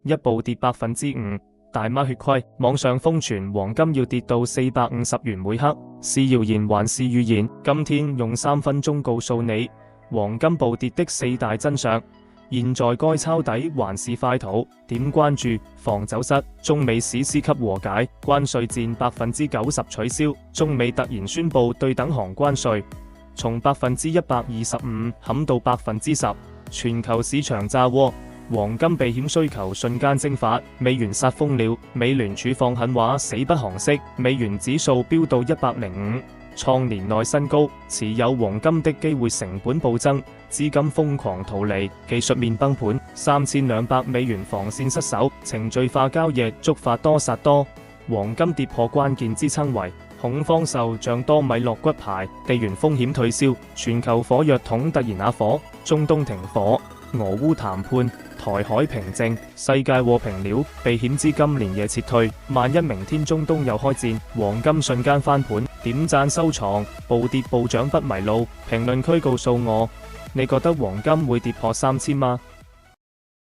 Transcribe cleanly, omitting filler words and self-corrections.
一步跌5%，大媽血虧。網上瘋傳黃金要跌到450元每克，是謠言還是預言？今天用3分鐘告訴你黃金暴跌的4大真相。現在該抄底還是快逃？點關注防走失。中美史詩級和解，關稅戰90%取消。中美突然宣布對等航關稅，從125%砍到10%，全球市場炸鍋，黃金避險需求瞬間蒸發。美元殺瘋了，美聯儲放狠話死不降息，美元指數飆到105，創年內新高。持有黃金的機會成本暴增，資金瘋狂逃離，技術面崩盤。3200美元防線失守，程序化交易觸發多殺多，黃金跌破關鍵支撐位。恐慌受像多米諾骨牌，地緣風險退燒，全球火藥桶突然啞火，中東停火，俄烏談判，台海平靜，世界和平了，避險資金連夜撤退。萬一明天中東又開戰，黃金瞬間翻盤。點讚收藏，暴跌暴漲不迷路。評論區告訴我，你覺得黃金會跌破3000嗎？